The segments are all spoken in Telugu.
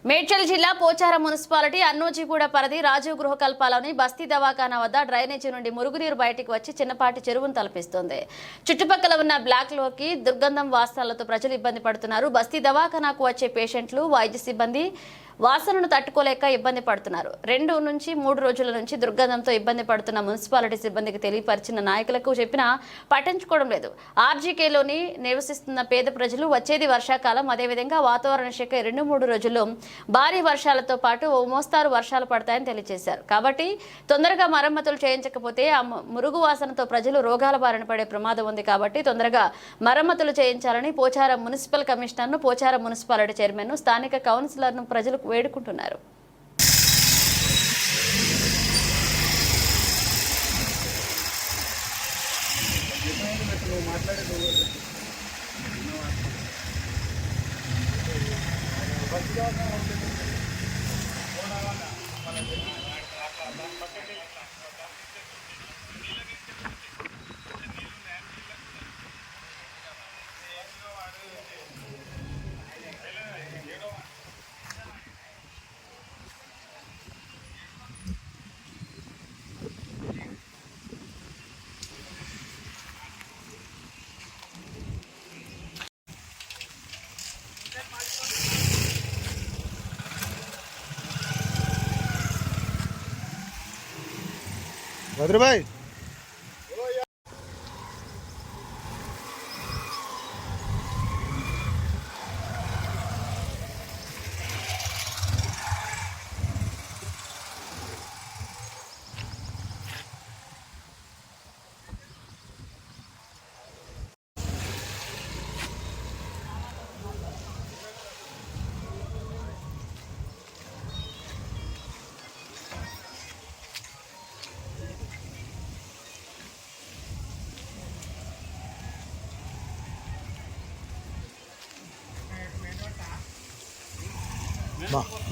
మేడ్చల్ జిల్లా పోచారం మున్సిపాలిటీ అన్నోజిగూడ పరిధి రాజీవ్ గృహకల్పాలోని బస్తీ దవాఖానా వద్ద డ్రైనేజీ నుండి మురుగునీరు బయటికి వచ్చి చిన్నపాటి చెరువును తలపిస్తోంది. చుట్టుపక్కల ఉన్న బ్లాక్ లోకి దుర్గంధం వాసనలతో ప్రజలు ఇబ్బంది పడుతున్నారు. బస్తీ దవాఖానాకు వచ్చే పేషెంట్లు, వైద్య సిబ్బంది వాసనను తట్టుకోలేక ఇబ్బంది పడుతున్నారు. 2 నుంచి 3 రోజుల నుంచి దుర్గంధంతో ఇబ్బంది పడుతున్న మున్సిపాలిటీ సిబ్బందికి తెలియపరిచిన నాయకులకు చెప్పినా పట్టించుకోవడం లేదు. ఆర్జీకేలోని నివసిస్తున్న పేద ప్రజలు వచ్చేది వర్షాకాలం, అదేవిధంగా వాతావరణ శాఖ 2-3 రోజుల్లో భారీ వర్షాలతో పాటు ఓ మోస్తారు వర్షాలు పడతాయని తెలియజేశారు. కాబట్టి తొందరగా మరమ్మతులు చేయించకపోతే ఆ మురుగు వాసనతో ప్రజలు రోగాల బారిన పడే ప్రమాదం ఉంది. కాబట్టి తొందరగా మరమ్మతులు చేయించాలని పోచారం మున్సిపల్ కమిషనర్ను, పోచారం మున్సిపాలిటీ చైర్మన్ను, స్థానిక కౌన్సిలర్ను ప్రజలు వేడుకుంటున్నారు. बद्र भाई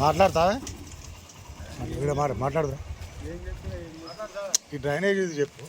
మాట్లాడతావా? మాట్లాడదురా. ఈ డ్రైనేజ్ చెప్పు.